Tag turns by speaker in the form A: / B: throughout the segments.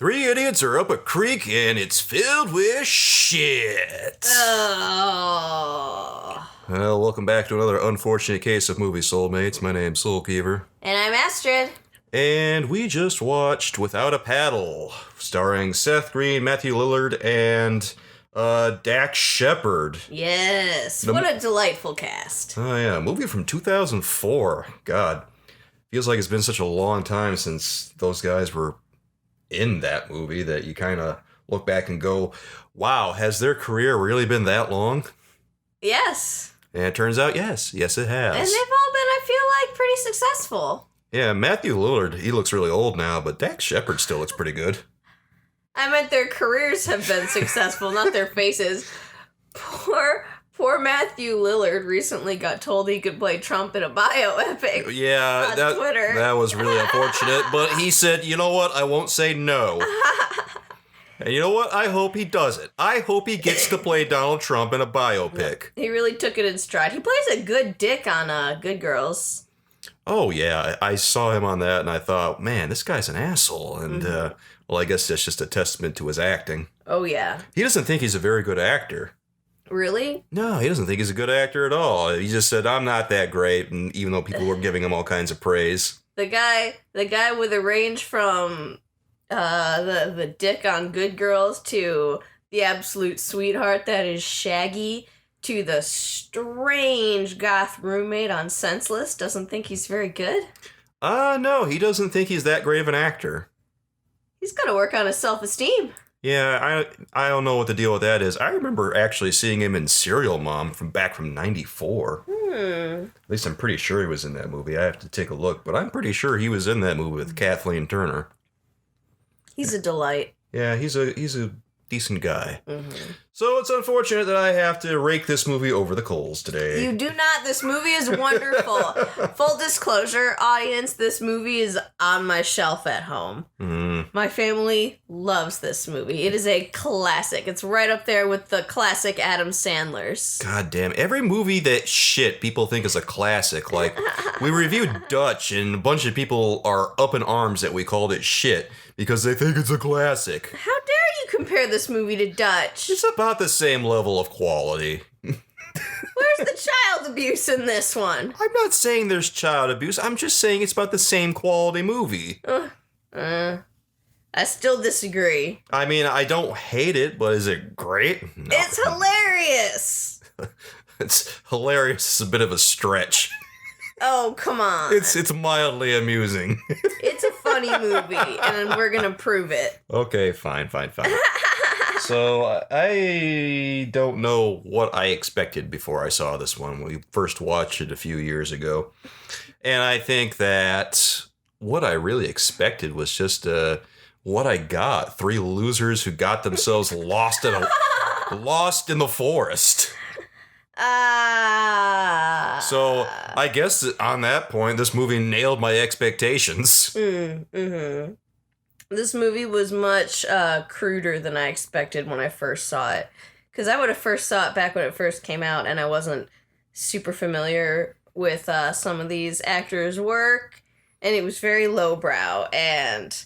A: Three idiots are up a creek and it's filled with shit.
B: Oh.
A: Well, welcome back to another unfortunate case of movie soulmates. My name's SoulKeever.
B: And I'm Astrid.
A: And we just watched Without a Paddle, starring Seth Green, Matthew Lillard, and Dax Shepard.
B: Yes. What a delightful cast.
A: Oh, yeah. A movie from 2004. God. Feels like it's been such a long time since those guys were in that movie that you kind of look back and go, wow, has their career really been that long?
B: Yes.
A: And it turns out, yes. Yes, it has.
B: And they've all been, I feel like, pretty successful.
A: Yeah, Matthew Lillard, he looks really old now, but Dax Shepard still looks pretty good.
B: I meant their careers have been successful, not their faces. Poor Matthew Lillard recently got told he could play Trump in a bioepic.
A: Yeah,
B: on Twitter.
A: That was really unfortunate, but he said, you know what, I won't say no. And you know what, I hope he does it. I hope he gets to play Donald Trump in a biopic.
B: He really took it in stride. He plays a good dick on Good Girls.
A: Oh, yeah, I saw him on that, and I thought, man, this guy's an asshole. And, well, I guess that's just a testament to his acting.
B: Oh, yeah.
A: He doesn't think he's a very good actor.
B: Really?
A: No, he doesn't think he's a good actor at all. He just said, I'm not that great, and even though people were giving him all kinds of praise.
B: The guy with a range from the dick on Good Girls to the absolute sweetheart that is Shaggy to the strange goth roommate on Senseless doesn't think he's very good?
A: No, he doesn't think he's that great of an actor. He's got
B: to work on his self-esteem.
A: Yeah, I don't know what the deal with that is. I remember actually seeing him in Serial Mom from 94. At least I'm pretty sure he was in that movie. I have to take a look, but I'm pretty sure he was in that movie with Kathleen Turner.
B: He's a delight.
A: Yeah, he's a decent guy. So it's unfortunate that I have to rake this movie over the coals today.
B: You do not. This movie is wonderful. Full disclosure, audience, this movie is on my shelf at home. My family loves this movie. It is a classic. It's right up there with the classic Adam Sandler's.
A: God damn. Every movie that shit people think is a classic. Like, we reviewed Dutch, and a bunch of people are up in arms that we called it shit because they think it's a classic.
B: How dare you compare this movie to Dutch?
A: It's about the same level of quality.
B: Where's the child abuse in this one?
A: I'm not saying there's child abuse. I'm just saying it's about the same quality movie.
B: I still disagree.
A: I mean, I don't hate it, but is it great? No.
B: It's hilarious.
A: It's hilarious. It's a bit of a stretch.
B: Oh, come on.
A: It's mildly amusing.
B: It's a funny movie, and we're gonna prove it.
A: Okay, fine. So, I don't know what I expected before I saw this one. We first watched it a few years ago. And I think that what I really expected was just what I got. Three losers who got themselves lost in the forest. So, I guess on that point, this movie nailed my expectations.
B: This movie was much cruder than I expected when I first saw it. Because I would have first saw it back when it first came out, and I wasn't super familiar with some of these actors' work. And it was very lowbrow, and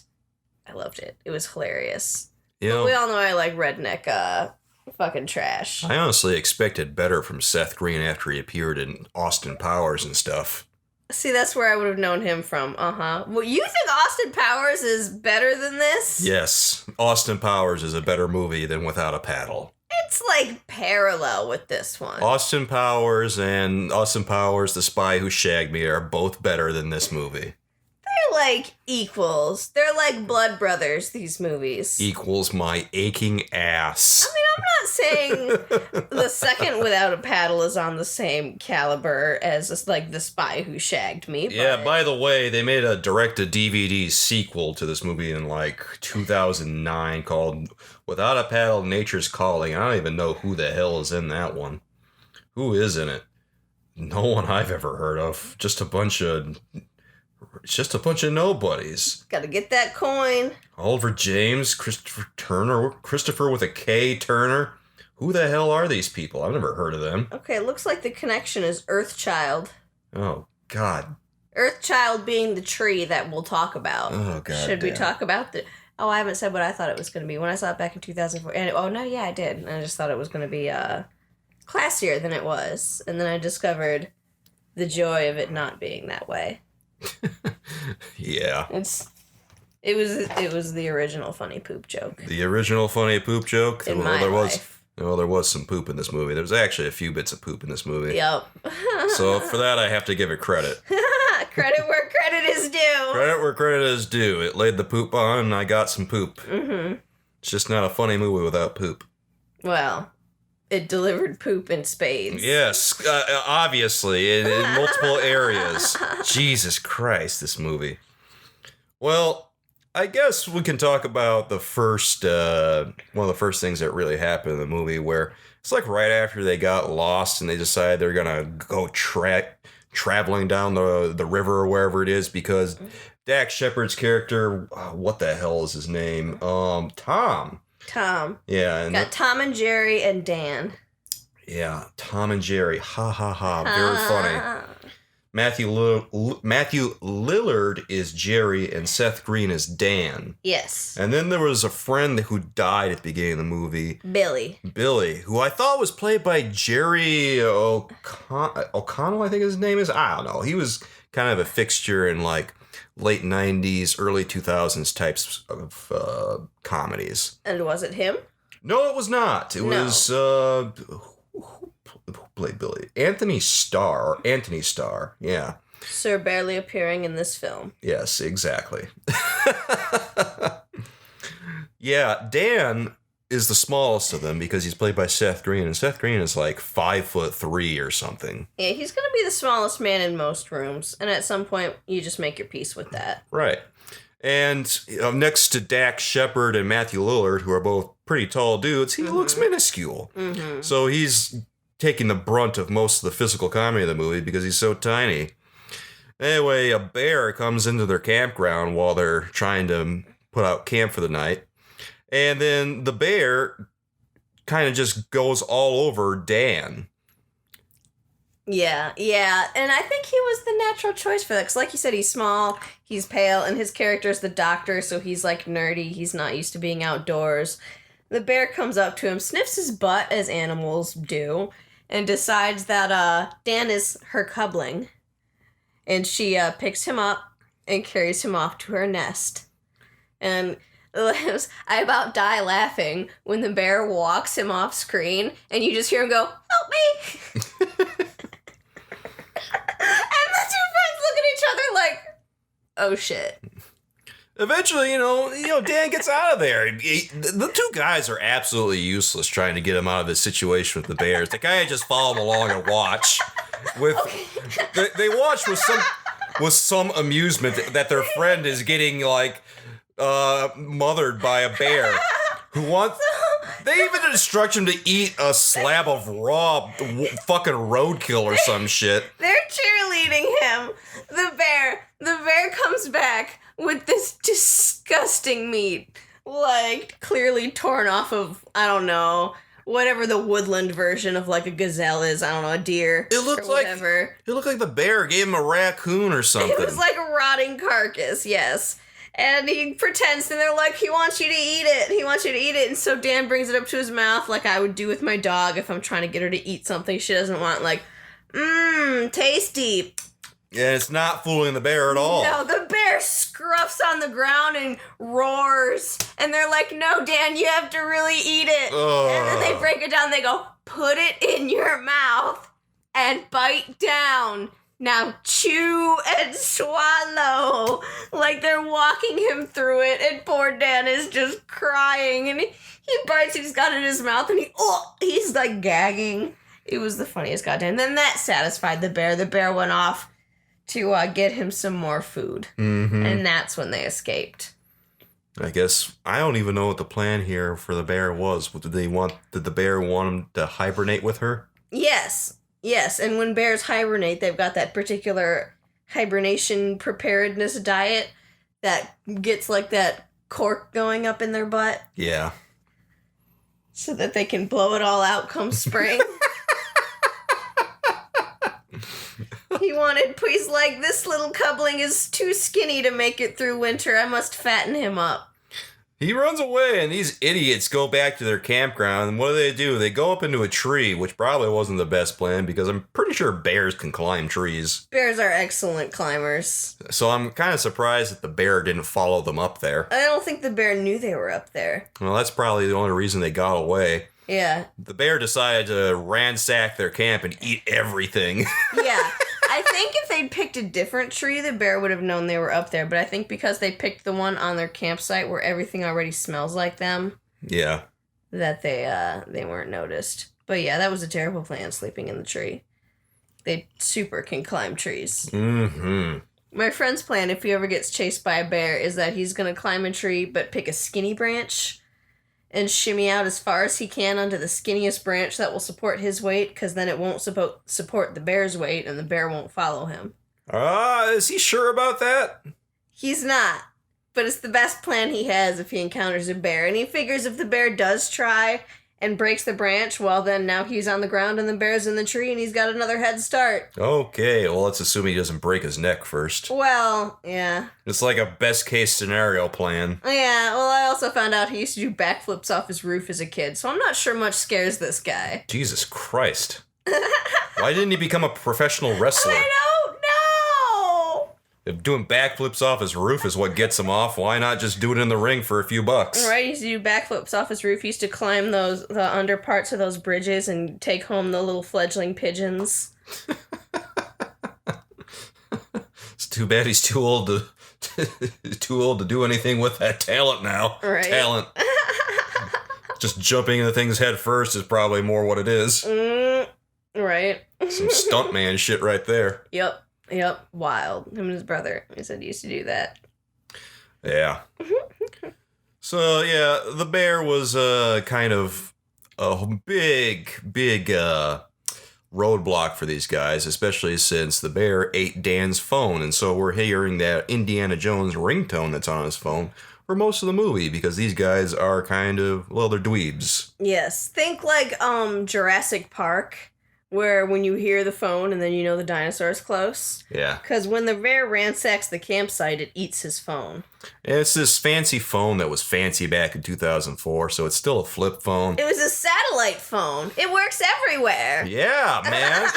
B: I loved it. It was hilarious. But we all know I like redneck fucking trash.
A: I honestly expected better from Seth Green after he appeared in Austin Powers and stuff.
B: See, that's where I would have known him from. Well, you think Austin Powers is better than this?
A: Yes. Austin Powers is a better movie than Without a Paddle.
B: It's like parallel with this one.
A: Austin Powers and Austin Powers, The Spy Who Shagged Me, are both better than this movie.
B: They're like equals. They're like blood brothers, these movies.
A: Equals my aching ass.
B: I mean, I'm not saying the second Without a Paddle is on the same caliber as like The Spy Who Shagged Me.
A: Yeah, by the way, they made a direct-to-DVD sequel to this movie in like 2009 called Without a Paddle, Nature's Calling. I don't even know who the hell is in that one. Who is in it? No one I've ever heard of. It's just a bunch of nobodies.
B: Gotta get that coin.
A: Oliver James, Christopher Turner, Christopher with a K, Turner. Who the hell are these people? I've never heard of them.
B: Okay, looks like the connection is Earthchild.
A: Oh, God.
B: Earthchild being the tree that we'll talk about.
A: Oh, God.
B: Should we talk about the Oh, I haven't said what I thought it was going to be. When I saw it back in 2004, no, I did. And I just thought it was going to be classier than it was. And then I discovered the joy of it not being that way.
A: Yeah.
B: It was the original funny poop joke.
A: The original funny poop joke?
B: In my life.
A: There was some poop in this movie. There was actually a few bits of poop in this movie.
B: Yep.
A: So for that, I have to give it credit.
B: Credit where credit is due.
A: Credit where credit is due. It laid the poop on, and I got some poop. Mm-hmm. It's just not a funny movie without poop.
B: Well, it delivered poop in spades.
A: Yes, obviously, in multiple areas. Jesus Christ, this movie. Well, I guess we can talk about the first, one of the first things that really happened in the movie, where it's like right after they got lost and they decided they're going to go traveling down the river or wherever it is, because Dax Shepard's character, what the hell is his name? Tom. Yeah. And
B: got Tom and Jerry and Dan.
A: Yeah, Tom and Jerry. Ha ha ha. Very funny. Matthew Lillard is Jerry and Seth Green is Dan.
B: Yes.
A: And then there was a friend who died at the beginning of the movie.
B: Billy,
A: who I thought was played by Jerry O'Connell, I think his name is. I don't know. He was kind of a fixture in like late 90s, early 2000s types of comedies.
B: And was it him?
A: No, it was not. It was... Who played Billy? Anthony Starr, yeah.
B: Sir barely appearing in this film.
A: Yes, exactly. Yeah, Dan is the smallest of them because he's played by Seth Green, and Seth Green is like 5'3" or something.
B: Yeah, he's going to be the smallest man in most rooms, and at some point, you just make your peace with that.
A: Right. And next to Dax Shepard and Matthew Lillard, who are both pretty tall dudes, he looks minuscule. Mm-hmm. So he's taking the brunt of most of the physical comedy of the movie because he's so tiny. Anyway, a bear comes into their campground while they're trying to put out camp for the night. And then the bear kind of just goes all over Dan.
B: Yeah. And I think he was the natural choice for that. Because like you said, he's small, he's pale, and his character's the doctor, so he's like nerdy. He's not used to being outdoors. The bear comes up to him, sniffs his butt, as animals do, and decides that Dan is her coupling. And she picks him up and carries him off to her nest. And I about die laughing when the bear walks him off screen, and you just hear him go, "Help me!" And the two friends look at each other like, oh shit.
A: Eventually, Dan gets out of there. The two guys are absolutely useless trying to get him out of this situation with the bears. The guy just follow him along and watch. They watch with some amusement that their friend is getting like mothered by a bear who wants. They even instruct him to eat a slab of raw fucking roadkill or some shit.
B: They're cheerleading him. The bear comes back with this disgusting meat, like clearly torn off of, I don't know, whatever the woodland version of like a gazelle is. I don't know, a deer.
A: It looked like the bear gave him a raccoon or something.
B: It was like a rotting carcass, yes. And he pretends, and they're like, he wants you to eat it. And so Dan brings it up to his mouth like I would do with my dog if I'm trying to get her to eat something she doesn't want, like, tasty.
A: Yeah, it's not fooling the bear at all.
B: No, the bear scruffs on the ground and roars. And they're like, no, Dan, you have to really eat it. And then they break it down. They go, put it in your mouth and bite down. Now chew and swallow. Like they're walking him through it. And poor Dan is just crying. And he bites, he's got it in his mouth. And he's like gagging. It was the funniest goddamn. And then that satisfied the bear. The bear went off to get him some more food. Mm-hmm. And that's when they escaped.
A: I guess I don't even know what the plan here for the bear was. Did the bear want him to hibernate with her?
B: Yes, and when bears hibernate, they've got that particular hibernation preparedness diet that gets like that cork going up in their butt.
A: Yeah.
B: So that they can blow it all out come spring. He's like, this little coupling is too skinny to make it through winter. I must fatten him up.
A: He runs away, and these idiots go back to their campground, and what do? They go up into a tree, which probably wasn't the best plan, because I'm pretty sure bears can climb trees.
B: Bears are excellent climbers.
A: So I'm kind of surprised that the bear didn't follow them up there.
B: I don't think the bear knew they were up there.
A: Well, that's probably the only reason they got away.
B: Yeah.
A: The bear decided to ransack their camp and eat everything.
B: Yeah. I think if they'd picked a different tree, the bear would have known they were up there. But I think because they picked the one on their campsite where everything already smells like them,
A: Yeah.
B: that they weren't noticed. But yeah, that was a terrible plan, sleeping in the tree. They super can climb trees.
A: Mm-hmm.
B: My friend's plan, if he ever gets chased by a bear, is that he's going to climb a tree but pick a skinny branch and shimmy out as far as he can onto the skinniest branch that will support his weight, because then it won't support the bear's weight, and the bear won't follow him.
A: Is he sure about that?
B: He's not, but it's the best plan he has if he encounters a bear, and he figures if the bear does try and breaks the branch, well then now he's on the ground and the bear's in the tree, and he's got another head start.
A: Okay, well, let's assume he doesn't break his neck first.
B: Well, yeah.
A: It's like a best-case scenario plan.
B: Yeah, well, I also found out he used to do backflips off his roof as a kid, so I'm not sure much scares this guy.
A: Jesus Christ. Why didn't he become a professional wrestler?
B: I don't know!
A: If doing backflips off his roof is what gets him off, why not just do it in the ring for a few bucks?
B: Right, he used to do backflips off his roof. He used to climb the under parts of those bridges and take home the little fledgling pigeons.
A: It's too bad he's too old to do anything with that talent now.
B: Right.
A: Talent. Just jumping into things head first is probably more what it is.
B: Right.
A: Some stuntman shit right there.
B: Yep. Wild. Him and his brother. He said he used to do that.
A: Yeah. So, yeah, the bear was kind of a big roadblock for these guys, especially since the bear ate Dan's phone. And so we're hearing that Indiana Jones ringtone that's on his phone for most of the movie, because these guys are kind of, well, they're dweebs.
B: Yes. Think like Jurassic Park, where when you hear the phone and then you know the dinosaur's close.
A: Yeah.
B: Because when the bear ransacks the campsite, it eats his phone.
A: And it's this fancy phone that was fancy back in 2004, so it's still a flip phone.
B: It was a satellite phone. It works everywhere.
A: Yeah, man.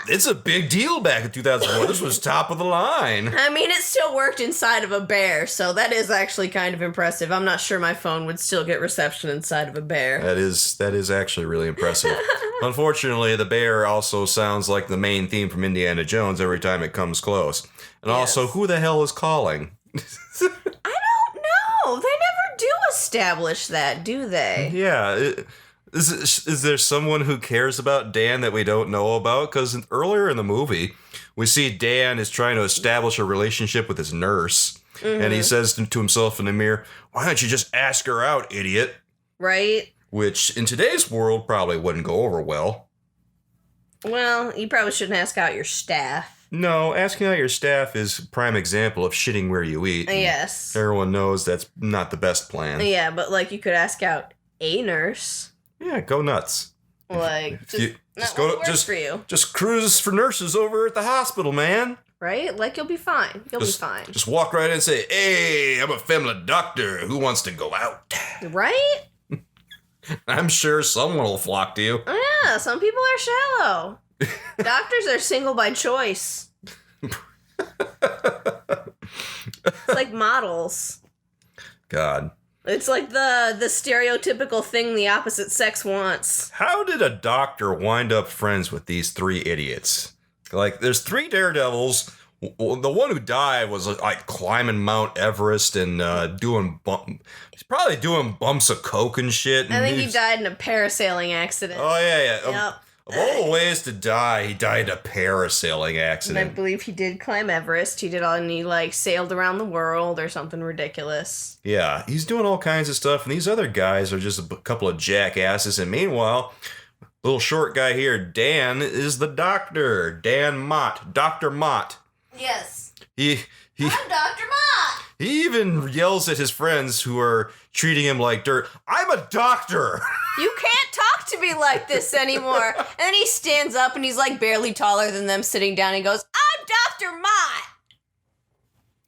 A: It's a big deal back in 2004. This was top of the line.
B: I mean, it still worked inside of a bear, so that is actually kind of impressive. I'm not sure my phone would still get reception inside of a bear.
A: That is actually really impressive. Unfortunately, the bear also sounds like the main theme from Indiana Jones every time it comes close. And also, who the hell is calling?
B: I don't know. They never do establish that, do they?
A: Yeah. Is there someone who cares about Dan that we don't know about? Because earlier in the movie, we see Dan is trying to establish a relationship with his nurse. Mm-hmm. And he says to himself in the mirror, "Why don't you just ask her out, idiot?"
B: Right?
A: Which, in today's world, probably wouldn't go over well.
B: Well, you probably shouldn't ask out your staff.
A: No, asking out your staff is a prime example of shitting where you eat.
B: Yes.
A: Everyone knows that's not the best plan.
B: Yeah, but, like, you could ask out a nurse.
A: Yeah, go nuts.
B: Like, for you.
A: Just cruise for nurses over at the hospital, man.
B: Right? Like, you'll be fine. You'll be fine.
A: Just walk right in and say, "Hey, I'm a family doctor. Who wants to go out?"
B: Right?
A: I'm sure someone will flock to you.
B: Yeah, some people are shallow. Doctors are single by choice. It's like models.
A: God.
B: It's like the stereotypical thing the opposite sex wants.
A: How did a doctor wind up friends with these three idiots? Like, there's three daredevils. The one who died was like climbing Mount Everest and he's probably doing bumps of coke and shit. And
B: I think he died in a parasailing accident.
A: Oh, yeah.
B: Yep.
A: Of all the ways to die, he died in a parasailing
B: And
A: accident.
B: I believe he did climb Everest. And he like sailed around the world or something ridiculous.
A: Yeah, he's doing all kinds of stuff, and these other guys are just a couple of jackasses. And meanwhile, little short guy here, Dan, is the doctor. Dan Mott. Dr. Mott.
B: Yes.
A: I'm
B: Dr. Mott.
A: He even yells at his friends who are treating him like dirt. "I'm a doctor."
B: You can't talk to me like this anymore. And then he stands up and he's like barely taller than them sitting down and goes, "I'm Dr. Mott."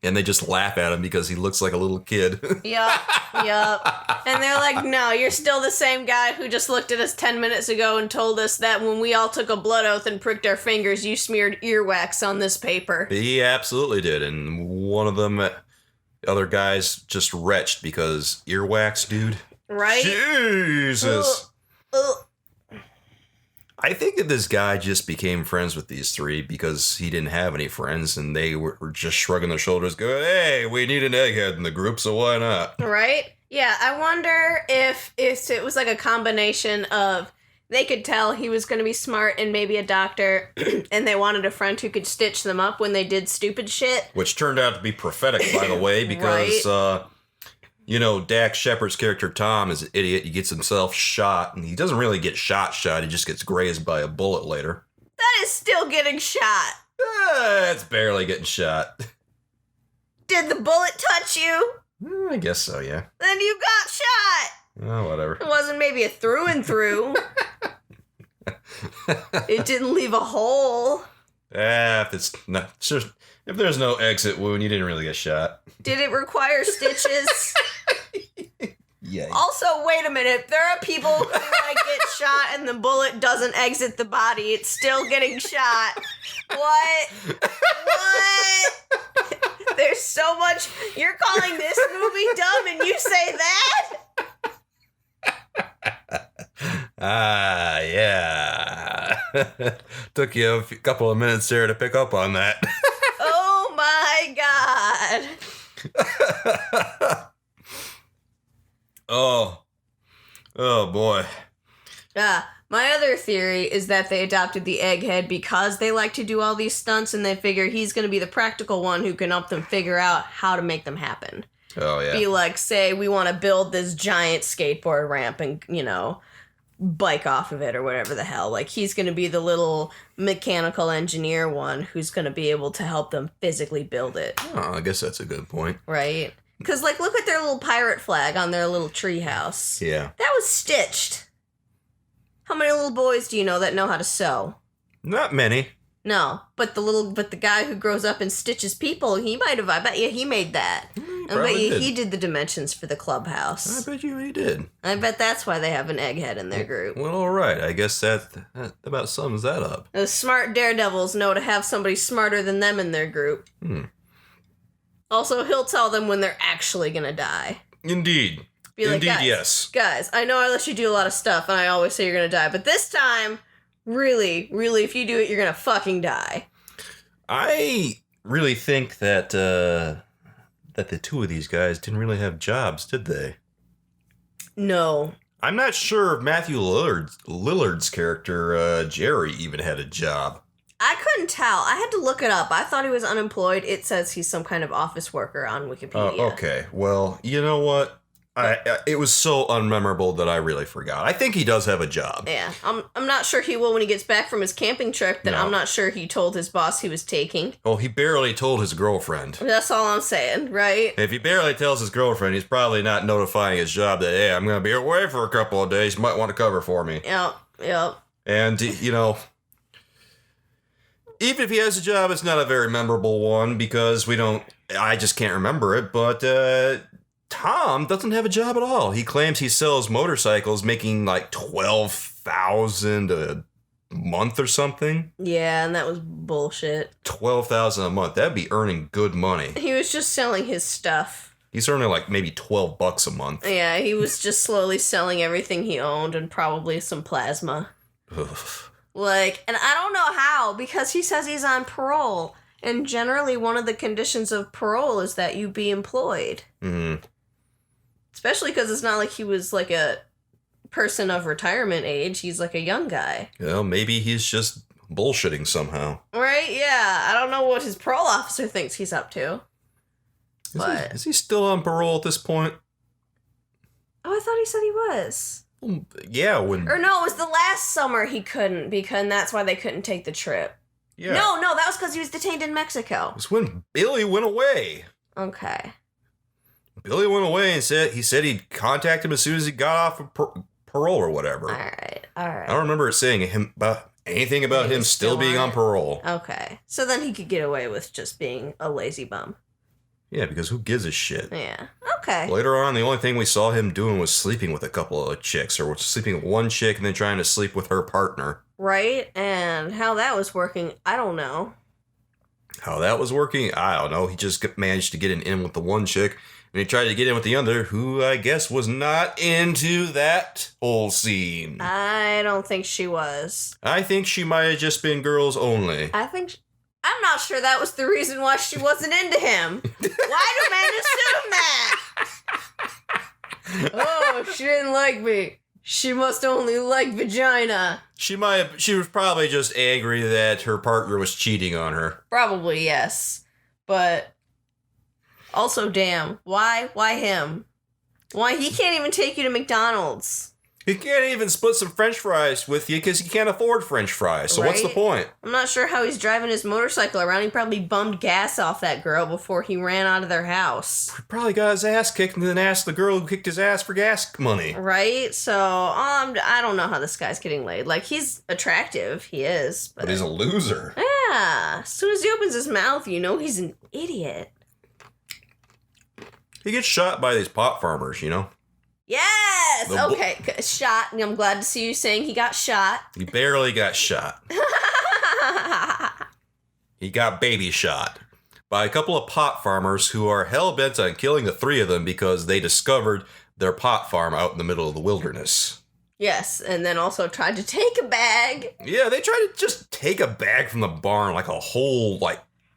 A: And they just laugh at him because he looks like a little kid.
B: Yup. And they're like, no, you're still the same guy who just looked at us 10 minutes ago and told us that when we all took a blood oath and pricked our fingers, you smeared earwax on this paper.
A: He absolutely did. And one of them, other guys, just retched because earwax, dude.
B: Right?
A: Jesus. I think that this guy just became friends with these three because he didn't have any friends, and they were just shrugging their shoulders, going, hey, we need an egghead in the group, so why not?
B: Right? Yeah, I wonder if it was like a combination of they could tell he was going to be smart and maybe a doctor, and they wanted a friend who could stitch them up when they did stupid shit. Which
A: turned out to be prophetic, by the way, because...
B: Right?
A: Dax Shepard's character, Tom, is an idiot. He gets himself shot, and he doesn't really get shot. He just gets grazed by a bullet later.
B: That is still getting shot.
A: It's barely getting shot.
B: Did the bullet touch you?
A: I guess so, yeah.
B: Then you got shot.
A: Oh, whatever.
B: It wasn't maybe a through and through. It didn't leave a hole.
A: If there's no exit wound, you didn't really get shot.
B: Did it require stitches?
A: Yeah.
B: Also, wait a minute. There are people who get shot and the bullet doesn't exit the body. It's still getting shot. What? There's so much. You're calling this movie dumb and you say that?
A: Yeah. Took you a couple of minutes there to pick up on that.
B: Oh my God.
A: Oh boy.
B: My other theory is that they adopted the egghead because they like to do all these stunts and they figure he's going to be the practical one who can help them figure out how to make them happen.
A: Oh, yeah.
B: Be like, say, we want to build this giant skateboard ramp and, bike off of it or whatever the hell. Like, he's going to be the little mechanical engineer one who's going to be able to help them physically build it.
A: Oh, I guess that's a good point.
B: Right? Because, look at their little pirate flag on their little treehouse.
A: Yeah.
B: That was stitched. How many little boys do you know that know how to sew?
A: Not many.
B: No, but the guy who grows up and stitches people, I bet you he made that. I bet you he did the dimensions for the clubhouse.
A: I bet you he did.
B: I bet that's why they have an egghead in their group.
A: Well, all right. I guess that about sums that up.
B: The smart daredevils know to have somebody smarter than them in their group. Also, he'll tell them when they're actually going to die.
A: Indeed.
B: Be like,
A: Indeed, yes.
B: Guys, I know I let you do a lot of stuff, and I always say you're going to die, but this time, really, if you do it, you're going to fucking die.
A: I really think that the two of these guys didn't really have jobs, did they?
B: No.
A: I'm not sure if Matthew Lillard's character, Jerry, even had a job.
B: I couldn't tell. I had to look it up. I thought he was unemployed. It says he's some kind of office worker on Wikipedia.
A: Okay. Well, you know what? It was so unmemorable that I really forgot. I think he does have a job.
B: Yeah. I'm not sure he will when he gets back from his camping trip. That no. I'm not sure he told his boss he was taking.
A: Oh, he barely told his girlfriend.
B: That's all I'm saying, right?
A: If he barely tells his girlfriend, he's probably not notifying his job that, hey, I'm going to be away for a couple of days. You might want to cover for me.
B: Yep.
A: And, even if he has a job, it's not a very memorable one because I just can't remember it. But Tom doesn't have a job at all. He claims he sells motorcycles making like $12,000 a month or something.
B: Yeah, and that was bullshit.
A: $12,000 a month. That'd be earning good money.
B: He was just selling his stuff.
A: He's earning like maybe $12 a month.
B: Yeah, he was just slowly selling everything he owned and probably some plasma.
A: Ugh.
B: And I don't know how, because he says he's on parole. And generally, one of the conditions of parole is that you be employed.
A: Mm-hmm.
B: Especially because it's not like he was like a person of retirement age. He's like a young guy.
A: Well, maybe he's just bullshitting somehow.
B: Right? Yeah. I don't know what his parole officer thinks he's up to.
A: Is he still on parole at this point?
B: Oh, I thought he said he was.
A: Yeah,
B: Or no, it was the last summer he couldn't, because that's why they couldn't take the trip.
A: Yeah.
B: No, that was because he was detained in Mexico.
A: It was when Billy went away.
B: Okay.
A: Billy went away and said he'd contact him as soon as he got off of parole or whatever.
B: All right.
A: I don't remember it saying anything about him still being on parole.
B: Okay. So then he could get away with just being a lazy bum.
A: Yeah, because who gives a shit?
B: Yeah. Okay.
A: Later on, the only thing we saw him doing was sleeping with a couple of chicks, or sleeping with one chick and then trying to sleep with her partner.
B: Right? And how that was working, I don't know.
A: How that was working, I don't know. He just managed to get in with the one chick, and he tried to get in with the other, who I guess was not into that whole scene.
B: I don't think she was.
A: I think she might have just been girls only.
B: I'm not sure that was the reason why she wasn't into him. Why do men assume that? Oh, she didn't like me. She must only like vagina.
A: She was probably just angry that her partner was cheating on her.
B: Probably, yes. But also, damn, why him? Why he can't even take you to McDonald's?
A: He can't even split some French fries with you because he can't afford French fries. So What's the point?
B: I'm not sure how he's driving his motorcycle around. He probably bummed gas off that girl before he ran out of their house.
A: He probably got his ass kicked and then asked the girl who kicked his ass for gas money.
B: Right? So, I don't know how this guy's getting laid. Like, he's attractive. He is.
A: But he's a loser.
B: Yeah. As soon as he opens his mouth, you know he's an idiot.
A: He gets shot by these pot farmers, you know?
B: Yes! Okay, shot. I'm glad to see you saying he got shot.
A: He barely got shot. He got baby shot by a couple of pot farmers who are hell-bent on killing the three of them because they discovered their pot farm out in the middle of the wilderness.
B: Yes, and then also tried to take a bag.
A: Yeah, they tried to just take a bag from the barn, like a whole,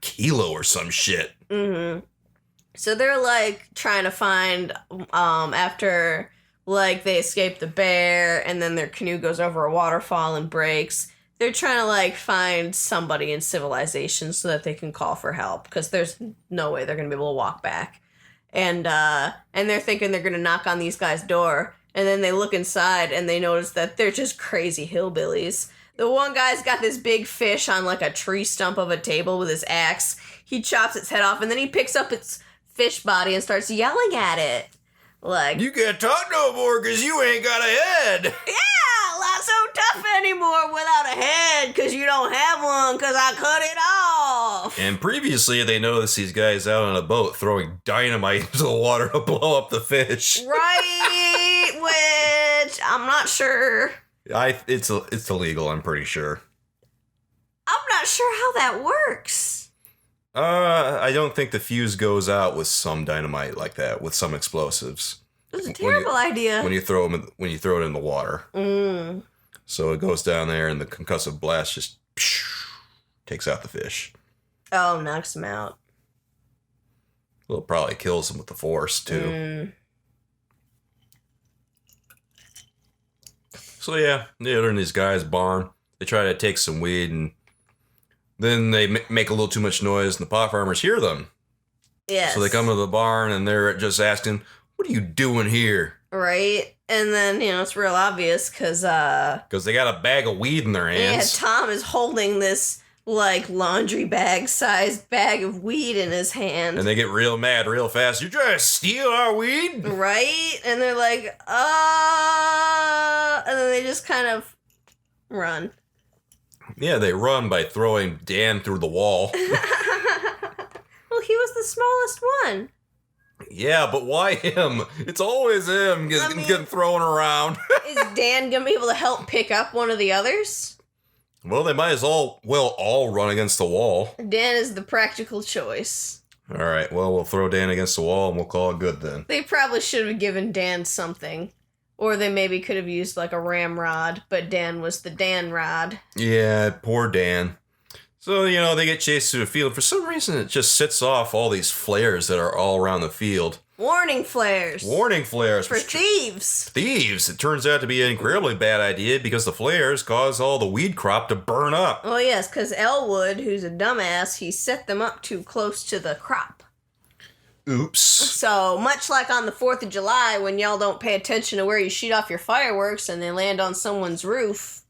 A: kilo or some shit.
B: Mm-hmm. So they're, trying to find, after, they escape the bear, and then their canoe goes over a waterfall and breaks. They're trying to, find somebody in civilization so that they can call for help, because there's no way they're going to be able to walk back. And they're thinking they're going to knock on these guys' door, and then they look inside, and they notice that they're just crazy hillbillies. The one guy's got this big fish on, a tree stump of a table with his axe. He chops its head off, and then he picks up its fish body and starts yelling at it.
A: You can't talk no more because you ain't got a head.
B: Yeah, not so tough anymore without a head because you don't have one because I cut it off.
A: And previously they noticed these guys out on a boat throwing dynamite into the water to blow up the fish.
B: Right, which I'm not sure.
A: It's illegal, I'm pretty sure.
B: I'm not sure how that works.
A: I don't think the fuse goes out with some dynamite like that, with some explosives.
B: It's a terrible idea.
A: When you throw it in the water.
B: Mm.
A: So it goes down there and the concussive blast just takes out the fish.
B: Oh, knocks him out.
A: Well, it probably kills him with the force, too.
B: Mm.
A: So yeah, they're in this guy's barn. They try to take some weed and then they make a little too much noise, and the pot farmers hear them.
B: Yes.
A: So they come to the barn, and they're just asking, "What are you doing here?"
B: Right? And then, it's real obvious, because
A: they got a bag of weed in their hands.
B: Yeah, Tom is holding this, laundry bag-sized bag of weed in his hand.
A: And they get real mad real fast. "You're trying to steal our weed?"
B: Right? And they're like, and then they just kind of run.
A: Yeah, they run by throwing Dan through the wall.
B: Well, he was the smallest one.
A: Yeah, but why him? It's always him getting thrown around.
B: Is Dan going to be able to help pick up one of the others?
A: Well, they might as all run against the wall.
B: Dan is the practical choice.
A: All right, well, we'll throw Dan against the wall and we'll call it good then.
B: They probably should have given Dan something. Or they maybe could have used a ramrod, but Dan was the Dan rod.
A: Yeah, poor Dan. So, they get chased through the field. For some reason, it just sets off all these flares that are all around the field.
B: Warning flares.
A: Warning flares.
B: For thieves.
A: Thieves. It turns out to be an incredibly bad idea because the flares cause all the weed crop to burn up.
B: Oh, yes, because Elwood, who's a dumbass, he set them up too close to the crop.
A: Oops.
B: So, much like on the 4th of July, when y'all don't pay attention to where you shoot off your fireworks and they land on someone's roof,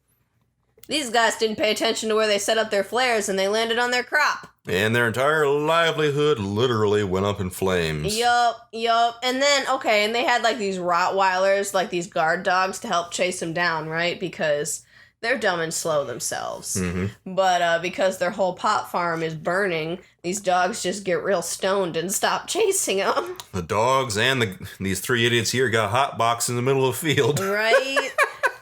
B: these guys didn't pay attention to where they set up their flares and they landed on their crop.
A: And their entire livelihood literally went up in flames.
B: Yup. And then, and they had these Rottweilers, these guard dogs to help chase them down, right? Because they're dumb and slow themselves.
A: Mm-hmm.
B: But because their whole pot farm is burning, these dogs just get real stoned and stop chasing them.
A: The dogs and these three idiots here got hot box in the middle of the field.
B: Right?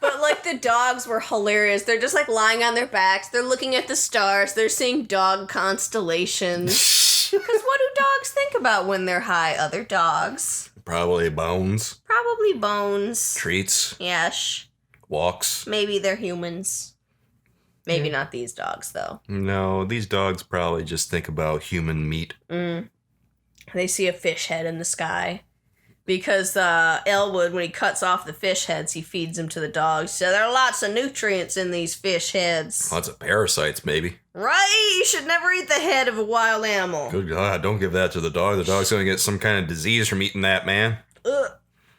B: But, like, the dogs were hilarious. They're just, like, lying on their backs. They're looking at the stars. They're seeing dog constellations. Because what do dogs think about when they're high? Other dogs.
A: Probably bones.
B: Probably bones.
A: Treats.
B: Yes.
A: Walks.
B: Maybe they're humans. Maybe not these dogs, though.
A: No, these dogs probably just think about human meat.
B: They see a fish head in the sky. Because Elwood, when he cuts off the fish heads, he feeds them to the dogs. So there are lots of nutrients in these fish heads.
A: Lots of parasites, maybe.
B: Right? You should never eat the head of a wild animal.
A: Good God, don't give that to the dog. The dog's going to get some kind of disease from eating that, man.
B: Ugh.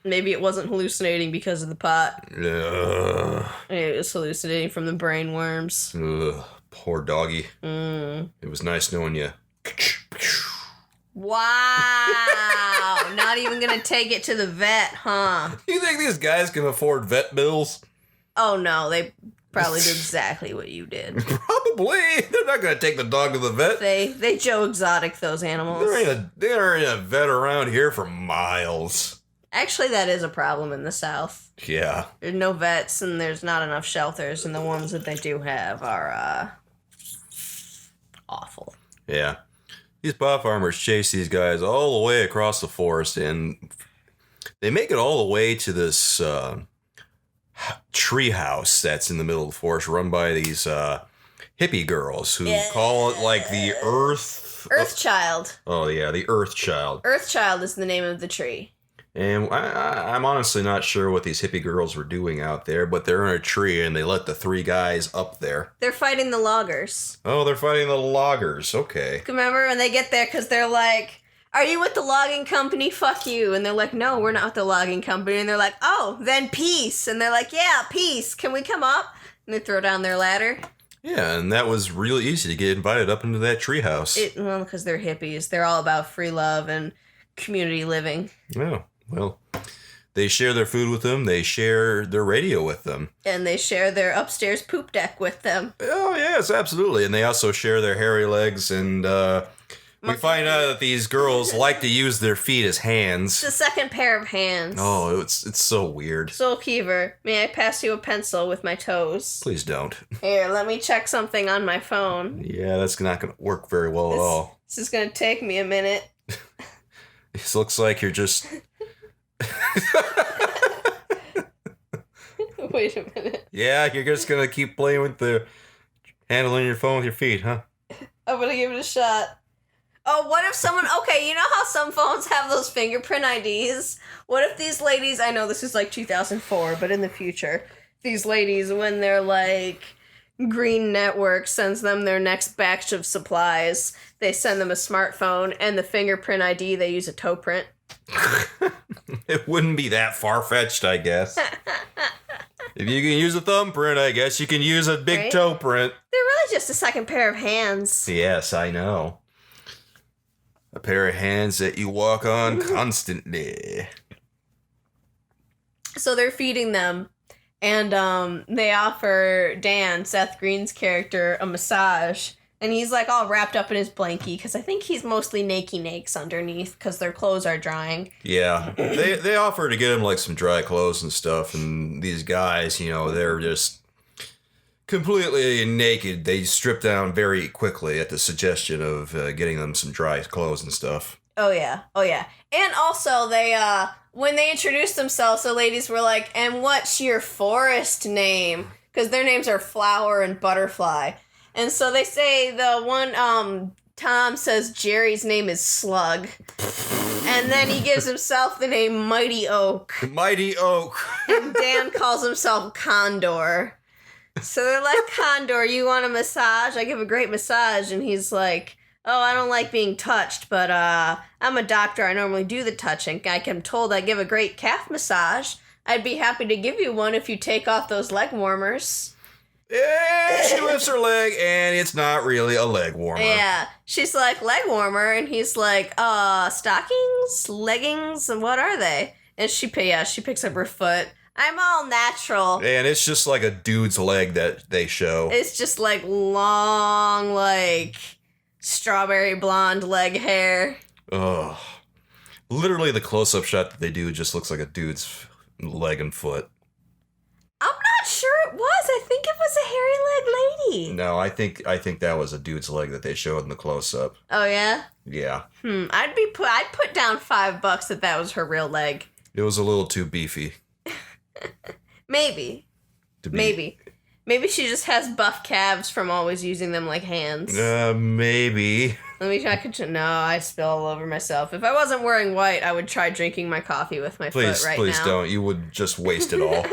B: Maybe it wasn't hallucinating because of the pot.
A: Ugh.
B: It was hallucinating from the brain worms.
A: Ugh. Poor doggy. It was nice knowing you.
B: Wow. Not even going to take it to the vet, huh?
A: You think these guys can afford vet bills?
B: Oh, no. They probably did exactly what you did.
A: Probably. They're not going to take the dog to the vet.
B: They Joe Exotic those animals.
A: There ain't a vet around here for miles.
B: Actually, that is a problem in the South.
A: Yeah.
B: There's no vets and there's not enough shelters, and the ones that they do have are awful.
A: Yeah. These pot farmers chase these guys all the way across the forest, and they make it all the way to this tree house that's in the middle of the forest, run by these hippie girls who call it like the Earth
B: Child.
A: Oh yeah, the Earth Child.
B: Earth Child is the name of the tree.
A: And I'm honestly not sure what these hippie girls were doing out there, but they're in a tree and they let the three guys up there.
B: They're fighting the loggers.
A: Oh, they're fighting the loggers. Okay.
B: Remember when they get there because they're like, are you with the logging company? Fuck you. And they're like, no, we're not with the logging company. And they're like, oh, then peace. And they're like, yeah, peace. Can we come up? And they throw down their ladder.
A: Yeah, and that was really easy to get invited up into that treehouse.
B: Well, because they're hippies. They're all about free love and community living.
A: Yeah. Well, they share their food with them. They share their radio with them.
B: And they share their upstairs poop deck with them.
A: Oh, yes, absolutely. And they also share their hairy legs. And we find out that these girls like to use their feet as hands.
B: It's the second pair of hands.
A: Oh, it's so weird.
B: SoulKeever, may I pass you a pencil with my toes?
A: Please don't.
B: Here, let me check something on my phone.
A: Yeah, that's not going to work very well at all.
B: This is going to take me a minute.
A: This looks like you're just...
B: Wait a minute.
A: Yeah, you're just gonna keep playing with the handling your phone with your feet, huh?
B: I'm gonna give it a shot. Oh, what if someone... Okay, you know how some phones have those fingerprint IDs? What if these ladies... I know this is like 2004, but in the future, these ladies, when they're like... Green Network sends them their next batch of supplies, they send them a smartphone, and the fingerprint ID, they use a toe print.
A: It wouldn't be that far-fetched, I guess. If you can use a thumbprint, I guess you can use a big toe print.
B: They're really just a second pair of hands.
A: Yes, I know. A pair of hands that you walk on constantly.
B: So they're feeding them, and they offer Dan, Seth Green's character, a massage. And he's like all wrapped up in his blankie because I think he's mostly nakes underneath because their clothes are drying.
A: Yeah, they offer to get him like some dry clothes and stuff, and these guys, you know, they're just completely naked. They strip down very quickly at the suggestion of getting them some dry clothes and stuff.
B: Oh yeah. And also they when they introduced themselves, the ladies were like, "And what's your forest name?" Because their names are Flower and Butterfly. And so they say the one, Tom says Jerry's name is Slug. And then he gives himself the name Mighty Oak.
A: Mighty Oak.
B: And Dan calls himself Condor. So they're like, Condor, you want a massage? I give a great massage. And he's like, oh, I don't like being touched, but I'm a doctor. I normally do the touching. I'm told I give a great calf massage. I'd be happy to give you one if you take off those leg warmers.
A: And she lifts her leg, and it's not really a leg warmer.
B: Yeah. She's like, leg warmer, and he's like, stockings, leggings, and what are they? And she picks up her foot. I'm all natural.
A: And it's just like a dude's leg that they show.
B: It's just like long, like strawberry blonde leg hair.
A: Ugh. Literally the close-up shot that they do just looks like a dude's leg and foot.
B: I'm not sure it was. I think it was a hairy leg lady.
A: No, I think that was a dude's leg that they showed in the close-up.
B: Oh yeah?
A: Yeah.
B: I'd put down $5 that was her real leg.
A: It was a little too beefy.
B: Maybe. Maybe she just has buff calves from always using them like hands.
A: Maybe.
B: Let me check it. No, I spill all over myself. If I wasn't wearing white, I would try drinking my coffee with my foot right now.
A: Please don't. You would just waste it all.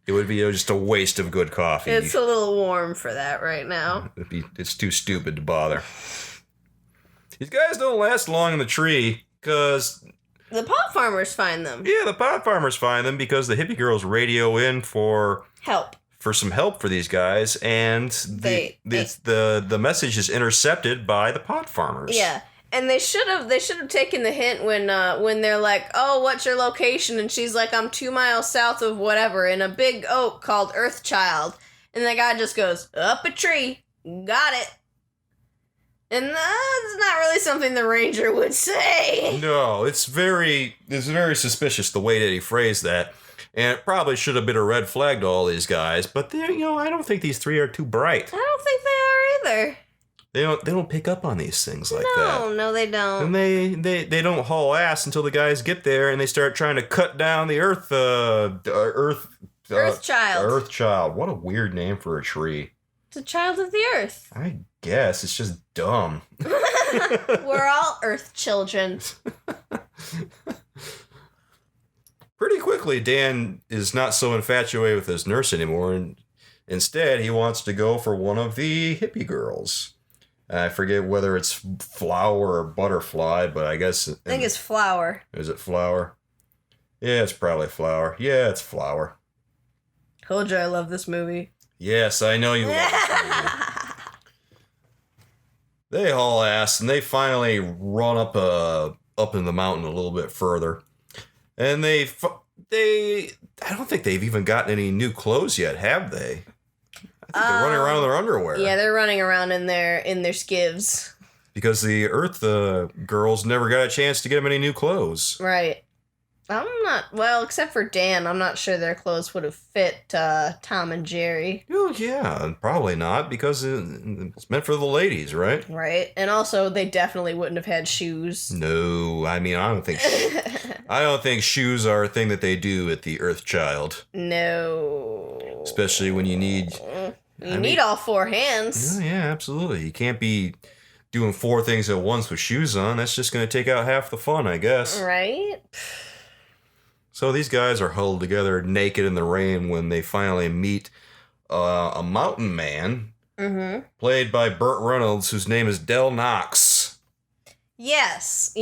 A: It would be just a waste of good coffee.
B: It's a little warm for that right now.
A: It's too stupid to bother. These guys don't last long in the tree because...
B: The pot farmers find them.
A: Yeah, the pot farmers find them because the hippie girls radio in for...
B: Help.
A: For some help for these guys, and the message is intercepted by the pot farmers.
B: Yeah. And they should have taken the hint when they're like, "Oh, what's your location?" And she's like, "I'm 2 miles south of whatever in a big oak called Earthchild." And the guy just goes, "Up a tree, got it." And that's not really something the ranger would say.
A: No, it's very suspicious the way that he phrased that, and it probably should have been a red flag to all these guys. But I don't think these three are too bright.
B: I don't think they are either.
A: They don't pick up on these things like that.
B: No, they don't.
A: And they don't haul ass until the guys get there and they start trying to cut down the Earthchild. Earthchild. What a weird name for a tree.
B: It's a child of the earth.
A: I guess it's just dumb.
B: We're all earth children.
A: Pretty quickly, Dan is not so infatuated with his nurse anymore, and instead he wants to go for one of the hippie girls. I forget whether it's Flower or Butterfly, but I guess...
B: I think it's Flower.
A: Is it Flower? Yeah, it's probably Flower. Yeah, it's Flower.
B: Told you I love this movie.
A: Yes, I know you love this movie. They haul ass, and they finally run up in the mountain a little bit further. And I don't think they've even gotten any new clothes yet, have they? I think they're running around in their underwear.
B: Yeah, they're running around in their skivs.
A: Because the Earth girls never got a chance to get them any new clothes.
B: Right. Except for Dan, I'm not sure their clothes would have fit Tom and Jerry.
A: Oh, yeah, probably not, because it's meant for the ladies, right?
B: Right, and also they definitely wouldn't have had shoes.
A: No, I mean, I don't think shoes are a thing that they do at the Earthchild.
B: No.
A: Especially when you need...
B: You need all four hands.
A: Yeah, absolutely. You can't be doing 4 things at once with shoes on. That's just going to take out half the fun, I guess.
B: Right?
A: So these guys are huddled together naked in the rain when they finally meet a mountain man, played by Burt Reynolds, whose name is Del Knox.
B: Yes,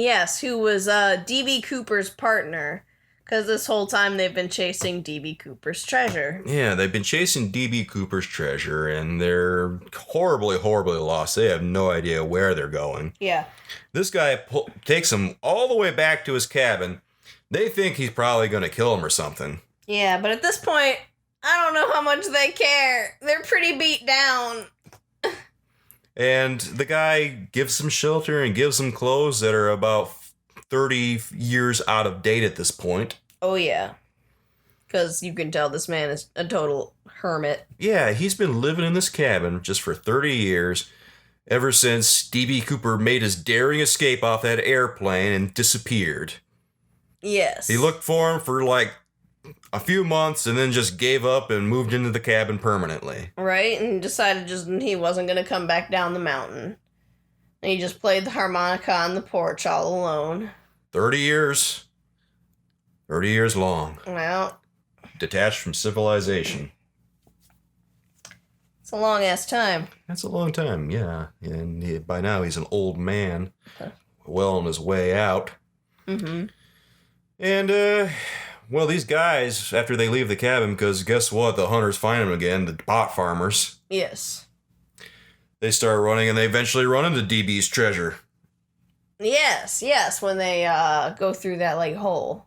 B: who was D.B. Cooper's partner, because this whole time they've been chasing D.B. Cooper's treasure.
A: Yeah, they've been chasing D.B. Cooper's treasure, and they're horribly, horribly lost. They have no idea where they're going.
B: Yeah.
A: This guy takes them all the way back to his cabin. They think he's probably going to kill him or something. Yeah,
B: but at this point, I don't know how much they care. They're pretty beat down.
A: And the guy gives them shelter and gives them clothes that are about 30 years out of date at this point.
B: Oh, yeah. Because you can tell this man is a total hermit.
A: Yeah, he's been living in this cabin just for 30 years, ever since D.B. Cooper made his daring escape off that airplane and disappeared.
B: Yes.
A: He looked for him for like a few months and then just gave up and moved into the cabin permanently.
B: Right, and decided he wasn't going to come back down the mountain. And he just played the harmonica on the porch all alone.
A: 30 years. 30 years long.
B: Well.
A: Detached from civilization.
B: It's a long-ass time.
A: That's a long time, yeah. And by now he's an old man. Well on his way out. Mm-hmm. And, these guys, after they leave the cabin, because guess what? The hunters find them again, the pot farmers.
B: Yes.
A: They start running, and they eventually run into DB's treasure. Yes,
B: when they go through that, hole.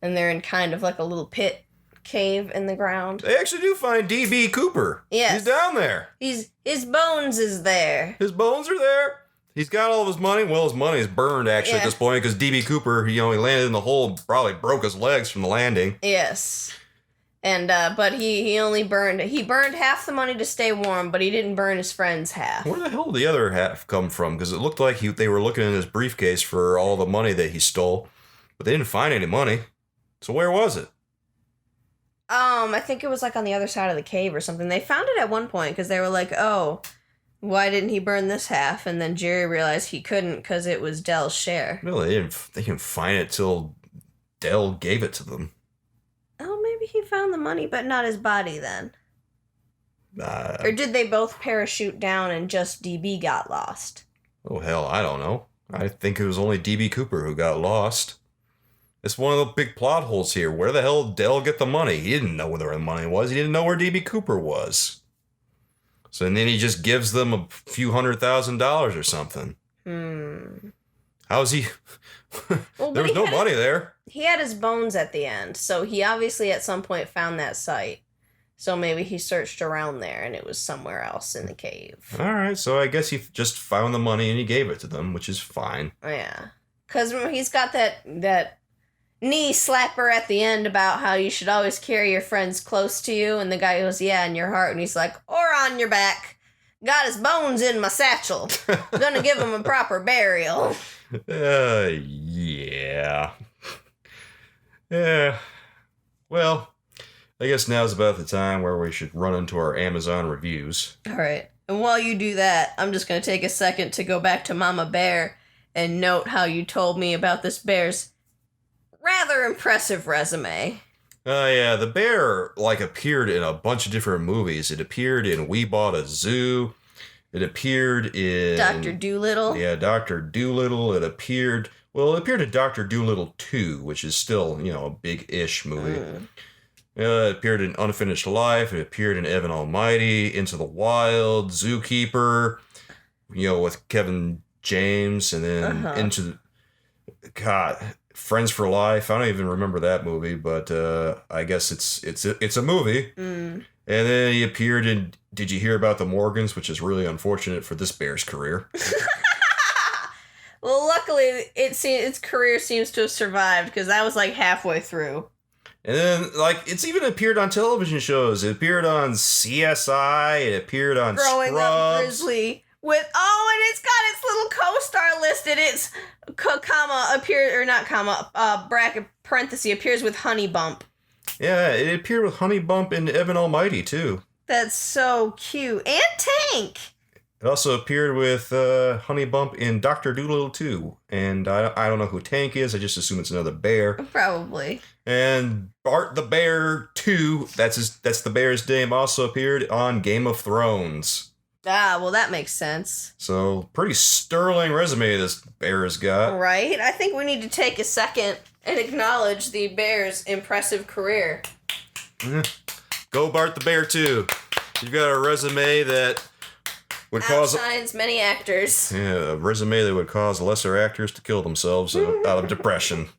B: And they're in kind of like a little pit cave in the ground.
A: They actually do find D.B. Cooper.
B: Yes.
A: He's down there.
B: His bones is there.
A: His bones are there. He's got all of his money. Well, his money is burned, actually, at this point, because D.B. Cooper, he landed in the hole, probably broke his legs from the landing.
B: Yes. And, but he only burned half the money to stay warm, but he didn't burn his friend's half.
A: Where the hell did the other half come from? Because it looked like they were looking in his briefcase for all the money that he stole, but they didn't find any money. So where was it?
B: I think it was like on the other side of the cave or something. They found it at one point because they were like, oh, why didn't he burn this half? And then Jerry realized he couldn't because it was Dell's share.
A: No, they didn't find it till Dell gave it to them.
B: Oh, maybe he found the money, but not his body then. Or did they both parachute down and just DB got lost?
A: Oh, hell, I don't know. I think it was only DB Cooper who got lost. It's one of the big plot holes here. Where the hell did Dell get the money? He didn't know where the money was. He didn't know where DB Cooper was. So and then he just gives them a few $100,000 or something. How's he?
B: Well,
A: there was no money there.
B: He had his bones at the end, so he obviously at some point found that site. So maybe he searched around there and it was somewhere else in the cave.
A: All right, so I guess he just found the money and he gave it to them, which is fine.
B: Yeah. Because he's got that knee slapper at the end about how you should always carry your friends close to you. And the guy goes, yeah, in your heart. And he's like, or on your back. Got his bones in my satchel. Gonna give him a proper burial.
A: Yeah. Yeah. Well, I guess now's about the time where we should run into our Amazon reviews.
B: All right. And while you do that, I'm just going to take a second to go back to Mama Bear and note how you told me about this bear's rather impressive resume.
A: Yeah, the bear, appeared in a bunch of different movies. It appeared in We Bought a Zoo. It appeared in...
B: Dr. Dolittle.
A: Yeah, Dr. Dolittle. It appeared in Dr. Dolittle 2, which is still, a big-ish movie. It appeared in Unfinished Life. It appeared in Evan Almighty, Into the Wild, Zookeeper, with Kevin James, and then Friends for Life. I don't even remember that movie, but I guess it's a movie. And then he appeared in Did You Hear About the Morgans, which is really unfortunate for this bear's career.
B: Well, luckily, its career seems to have survived, because that was halfway through.
A: And then, it's even appeared on television shows. It appeared on CSI. It appeared on
B: Growing
A: Scrubs.
B: Up Grizzly. And it's got its little co-star listed. It's bracket parenthesis appears with Honey Bump.
A: Yeah, it appeared with Honey Bump and Evan Almighty, too.
B: That's so cute. And Tank.
A: It also appeared with Honey Bump in Dr. Dolittle 2. And I don't know who Tank is. I just assume it's another bear.
B: Probably.
A: And Bart the Bear 2, that's the bear's name, also appeared on Game of Thrones.
B: Ah, well, that makes sense.
A: So, pretty sterling resume this bear has got.
B: Right? I think we need to take a second and acknowledge the bear's impressive career.
A: Go Bart the Bear 2. You've got a resume that would
B: outshines many actors.
A: Yeah, a resume that would cause lesser actors to kill themselves out of depression.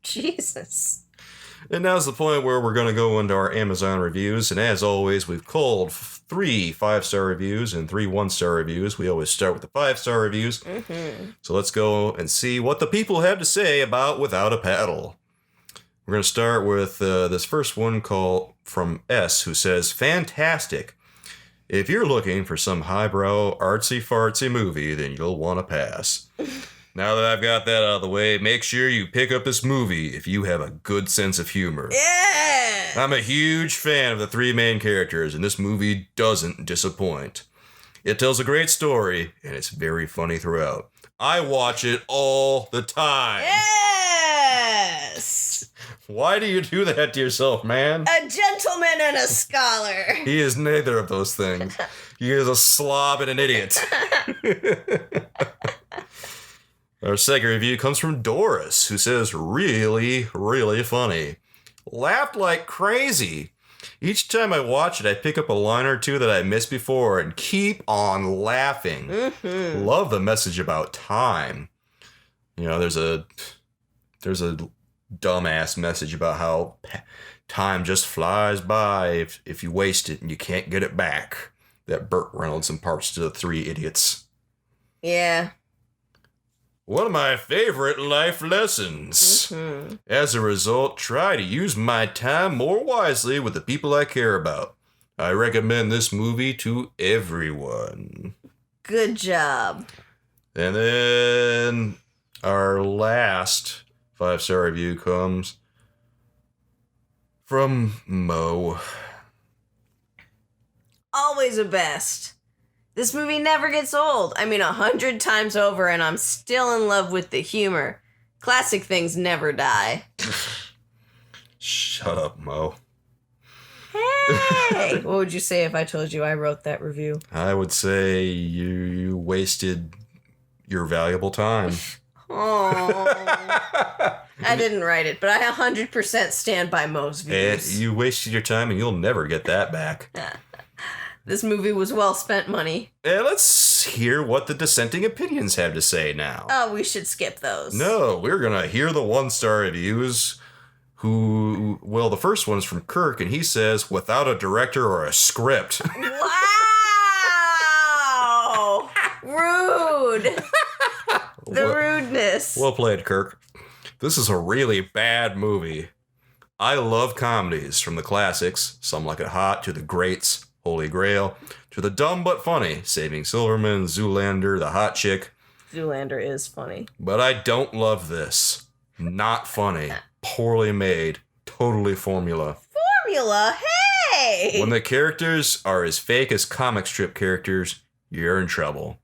B: Jesus.
A: And now's the point where we're going to go into our Amazon reviews. And as always, we've culled 3 5-star reviews and 3 1-star reviews. We always start with the 5-star reviews. So let's go and see what the people have to say about Without a Paddle. We're going to start with this first one called from S, who says, fantastic. If you're looking for some highbrow, artsy-fartsy movie, then you'll want to pass. Now that I've got that out of the way, make sure you pick up this movie if you have a good sense of humor.
B: Yeah!
A: I'm a huge fan of the 3 main characters, and this movie doesn't disappoint. It tells a great story, and it's very funny throughout. I watch it all the time.
B: Yes!
A: Why do you do that to yourself, man?
B: A gentleman and a scholar.
A: He is neither of those things. He is a slob and an idiot. Our second review comes from Doris, who says, really, really funny. Laughed like crazy. Each time I watch it, I pick up a line or two that I missed before and keep on laughing. Love the message about time. There's a dumbass message about how time just flies by if you waste it and you can't get it back, that Burt Reynolds imparts to the three idiots.
B: Yeah.
A: One of my favorite life lessons. Mm-hmm. As a result, try to use my time more wisely with the people I care about. I recommend this movie to everyone.
B: Good job.
A: And then our last 5-star review comes from Mo.
B: Always the best. This movie never gets old. 100 times over, and I'm still in love with the humor. Classic things never die.
A: Shut up, Mo.
B: Hey! What would you say if I told you I wrote that review?
A: I would say you wasted your valuable time.
B: Oh. I didn't write it, but I 100% stand by Mo's views.
A: You wasted your time, and you'll never get that back.
B: This movie was well spent money.
A: And let's hear what the dissenting opinions have to say now.
B: Oh, we should skip those.
A: No, we're going to hear the 1-star reviews. The first one is from Kirk, and he says, without a director or a script.
B: Wow! Rude. The rudeness.
A: Well played, Kirk. This is a really bad movie. I love comedies, from the classics, Some Like It Hot, to the greats, Holy Grail, to the dumb but funny, Saving Silverman, Zoolander, The Hot Chick.
B: Zoolander is funny.
A: But I don't love this. Not funny. Poorly made. Totally formula.
B: Formula? Hey!
A: When the characters are as fake as comic strip characters, you're in trouble.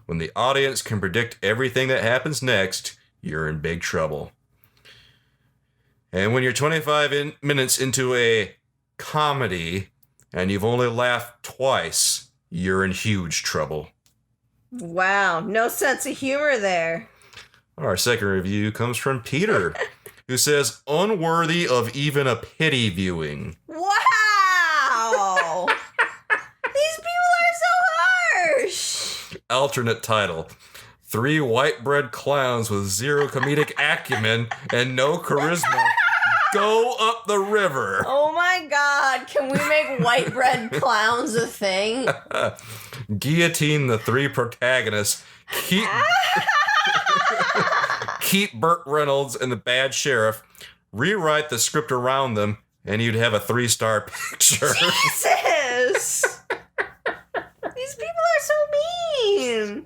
A: When the audience can predict everything that happens next, you're in big trouble. And when you're 25 minutes into a comedy and you've only laughed twice, you're in huge trouble.
B: Wow, no sense of humor there.
A: Our second review comes from Peter, who says, unworthy of even a pity viewing.
B: Wow! These people are so harsh!
A: Alternate title: 3 white bread clowns with zero comedic acumen and no charisma go up the river.
B: Oh my god, can we make white bread clowns a thing?
A: Guillotine the 3 protagonists. Keep Burt Reynolds and the bad sheriff. Rewrite the script around them, and you'd have a 3-star picture.
B: Jesus! These people are so mean.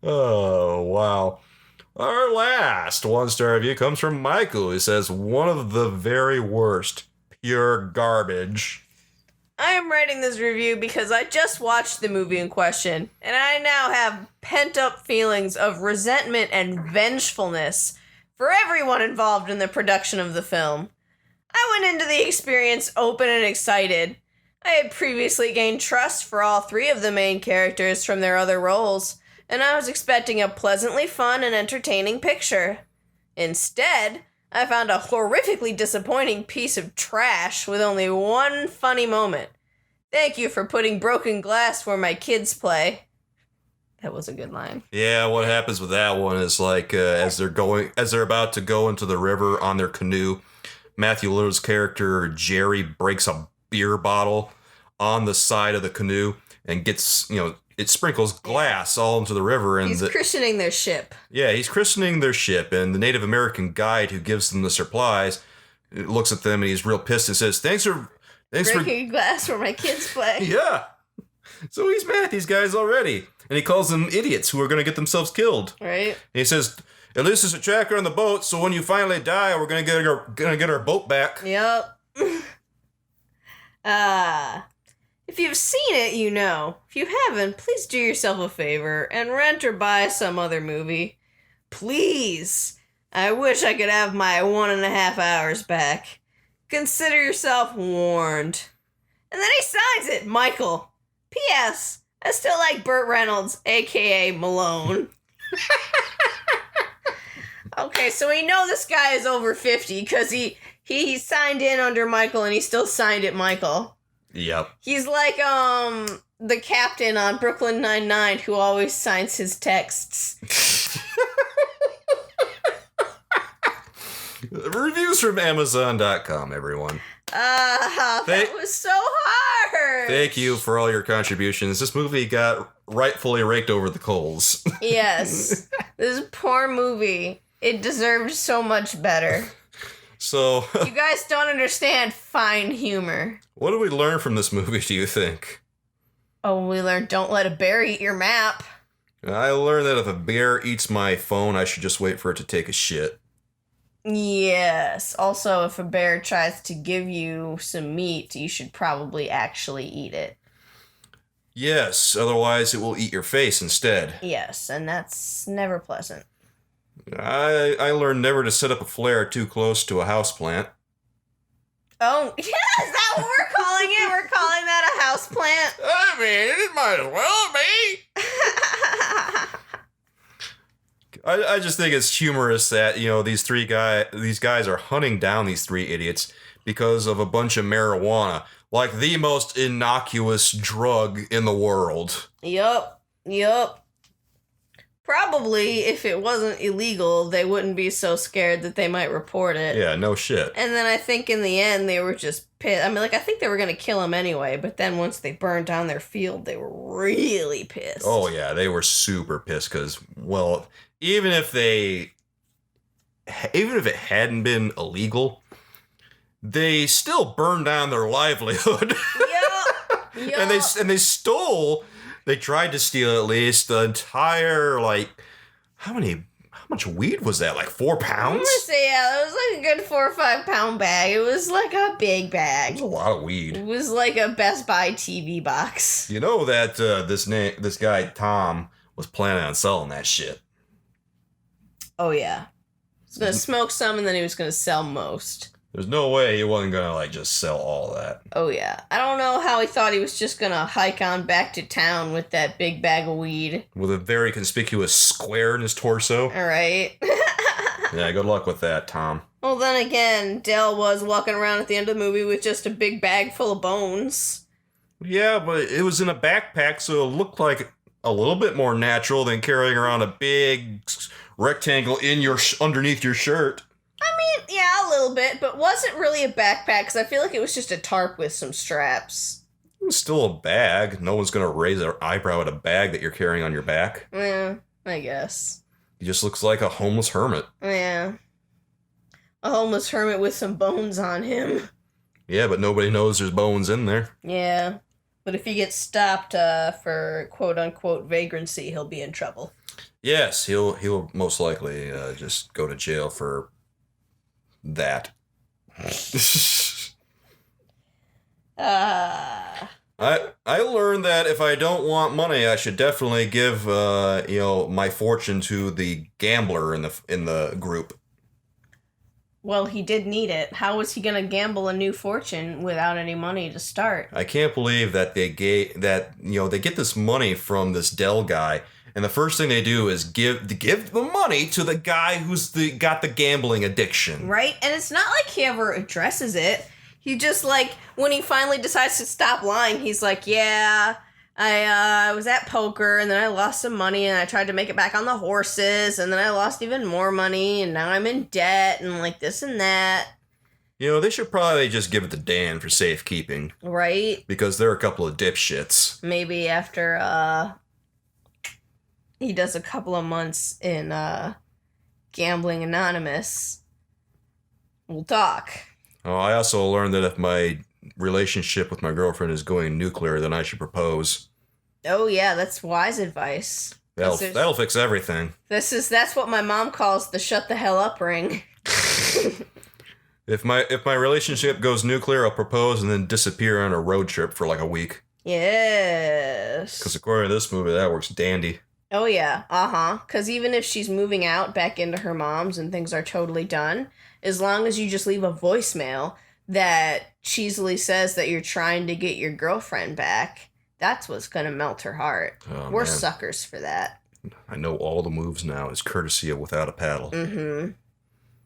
A: Oh, wow. Our last 1-star review comes from Michael, who says, one of the very worst. Pure garbage.
B: I am writing this review because I just watched the movie in question, and I now have pent-up feelings of resentment and vengefulness for everyone involved in the production of the film. I went into the experience open and excited. I had previously gained trust for all 3 of the main characters from their other roles, and I was expecting a pleasantly fun and entertaining picture. Instead, I found a horrifically disappointing piece of trash with only one funny moment. Thank you for putting broken glass where my kids play. That was a good line.
A: Yeah, what happens with that one is like as they're about to go into the river on their canoe, Matthew Lillard's character Jerry breaks a beer bottle on the side of the canoe and gets, it sprinkles glass all into the river. And
B: he's christening their ship.
A: Yeah, he's christening their ship, and the Native American guide who gives them the supplies looks at them and he's real pissed and says, Thanks for
B: breaking glass where my kids play.
A: Yeah. So he's mad at these guys already. And he calls them idiots who are going to get themselves killed.
B: Right.
A: And he says, at least there's a tracker on the boat, so when you finally die, we're going to get our boat back.
B: Yep. If you've seen it, you know. If you haven't, please do yourself a favor and rent or buy some other movie. Please. I wish I could have my 1.5 hours back. Consider yourself warned. And then he signs it, Michael. P.S. I still like Burt Reynolds, a.k.a. Malone. Okay, so we know this guy is over 50 because he signed in under Michael and he still signed it Michael.
A: Yep.
B: He's like the captain on Brooklyn Nine-Nine who always signs his texts.
A: Reviews from Amazon.com, everyone.
B: That was so hard.
A: Thank you for all your contributions. This movie got rightfully raked over the coals.
B: Yes. This poor movie. It deserved so much better.
A: So...
B: You guys don't understand fine humor.
A: What did we learn from this movie, do you think?
B: Oh, we learned don't let a bear eat your map.
A: I learned that if a bear eats my phone, I should just wait for it to take a shit.
B: Yes. Also, if a bear tries to give you some meat, you should probably actually eat it.
A: Yes, otherwise it will eat your face instead.
B: Yes, and that's never pleasant.
A: I learned never to set up a flare too close to a houseplant.
B: Oh, yes, that's what we're calling it. We're calling that a houseplant.
A: I mean, it might as well be. I just think it's humorous that, you know, these guys are hunting down these three idiots because of a bunch of marijuana. Like the most innocuous drug in the world.
B: Yup. Probably, if it wasn't illegal, they wouldn't be so scared that they might report it.
A: Yeah, no shit.
B: And then I think in the end, they were just pissed. I mean, like, I think they were going to kill him anyway, but then once they burned down their field, they were really pissed.
A: Oh, yeah, they were super pissed because, well, even if it hadn't been illegal, they still burned down their livelihood. Yep. And they stole... They tried to steal at least the entire, like, how much weed was that? Like 4 pounds?
B: I'm gonna say, yeah, it was like a good 4 or 5 pound bag. It was like a big bag.
A: It was a lot of weed.
B: It was like a Best Buy TV box.
A: You know that this guy, Tom, was planning on selling that shit.
B: Oh, yeah. He was gonna smoke some and then he was gonna sell most.
A: There's no way he wasn't gonna, like, just sell all that.
B: Oh, yeah. I don't know how he thought he was just gonna hike on back to town with that big bag of weed.
A: With a very conspicuous square in his torso.
B: All right.
A: Yeah, good luck with that, Tom.
B: Well, then again, Dell was walking around at the end of the movie with just a big bag full of bones.
A: Yeah, but it was in a backpack, so it looked like a little bit more natural than carrying around a big rectangle underneath your shirt.
B: Yeah, a little bit, but wasn't really a backpack, because I feel like it was just a tarp with some straps.
A: It was still a bag. No one's going to raise their eyebrow at a bag that you're carrying on your back.
B: Yeah, I guess.
A: He just looks like a homeless hermit.
B: Yeah. A homeless hermit with some bones on him.
A: Yeah, but nobody knows there's bones in there.
B: Yeah. But if he gets stopped for quote-unquote vagrancy, he'll be in trouble.
A: He'll most likely just go to jail for that. I learned that if I don't want money, I should definitely give my fortune to the gambler in the group.
B: Well, he did need it. How was he going to gamble a new fortune without any money to start?
A: I can't believe that they get this money from this Dell guy, and the first thing they do is give the money to the guy who's got the gambling addiction.
B: Right? And it's not like he ever addresses it. He just, like, when he finally decides to stop lying, he's like, yeah, I was at poker, and then I lost some money, and I tried to make it back on the horses, and then I lost even more money, and now I'm in debt, and, like, this and that.
A: You know, they should probably just give it to Dan for safekeeping.
B: Right?
A: Because they're a couple of dipshits.
B: Maybe after, he does a couple of months in, Gambling Anonymous, we'll talk.
A: Oh, I also learned that if my relationship with my girlfriend is going nuclear, then I should propose.
B: Oh yeah, that's wise advice.
A: That'll fix everything.
B: That's what my mom calls the shut the hell up ring.
A: If my relationship goes nuclear, I'll propose and then disappear on a road trip for like a week.
B: Yes.
A: Because according to this movie, that works dandy.
B: Oh yeah, Because even if she's moving out back into her mom's and things are totally done, as long as you just leave a voicemail that cheesily says that you're trying to get your girlfriend back, that's what's going to melt her heart.
A: Oh,
B: We're
A: man.
B: suckers for that.
A: I know all the moves now. It's courtesy of Without a Paddle.
B: Mm-hmm.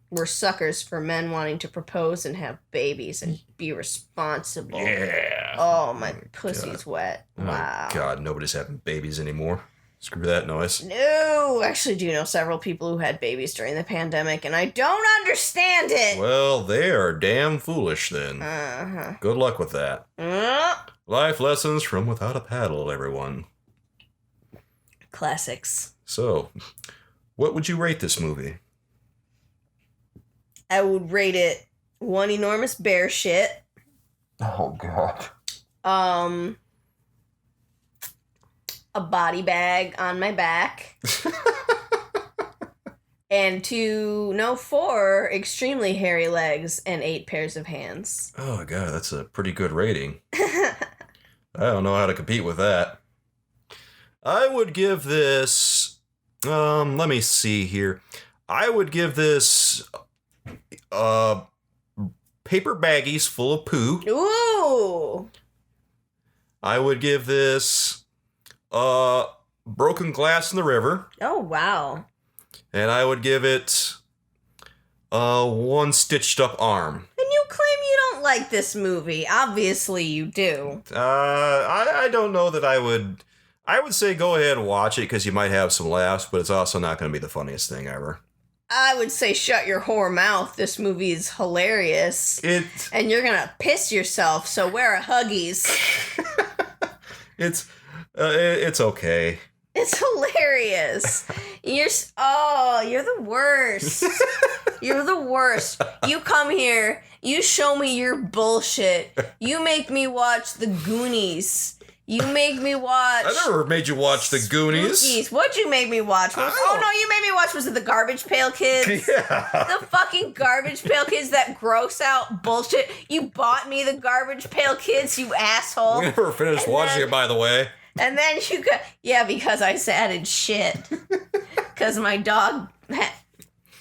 B: We're suckers for men wanting to propose and have babies and be responsible.
A: Yeah.
B: Oh, my pussy's wet. Wow.
A: Oh, God, nobody's having babies anymore. Screw that noise.
B: No, I actually do know several people who had babies during the pandemic, and I don't understand it.
A: Well, they are damn foolish then.
B: Uh-huh.
A: Good luck with that. Life lessons from Without a Paddle, everyone.
B: Classics.
A: So, what would you rate this movie?
B: I would rate it one enormous bear shit.
A: Oh, God.
B: A body bag on my back. And 4 extremely hairy legs and 8 pairs of hands.
A: Oh, God, that's a pretty good rating. I don't know how to compete with that. I would give this, let me see here. I would give this, paper baggies full of poo.
B: Ooh!
A: I would give this, broken glass in the river.
B: Oh, wow.
A: And I would give it, 1 stitched up arm.
B: And you claim you don't like this movie. Obviously you do.
A: I don't know that I would say go ahead and watch it because you might have some laughs, but it's also not going to be the funniest thing ever.
B: I would say shut your whore mouth. This movie is hilarious. And you're going to piss yourself, so wear a Huggies.
A: It's okay.
B: It's hilarious. You're the worst. You're the worst. You come here, you show me your bullshit. You make me watch The Goonies. You make me watch...
A: I never made you watch The Goonies.
B: Spookies. What'd you make me watch? You made me watch, was it the Garbage Pail Kids?
A: Yeah.
B: The fucking Garbage Pail Kids, that gross out bullshit. You bought me the Garbage Pail Kids, you asshole.
A: We never finished watching it, by the way.
B: And then you got... Yeah, because I sat in shit. Because my dog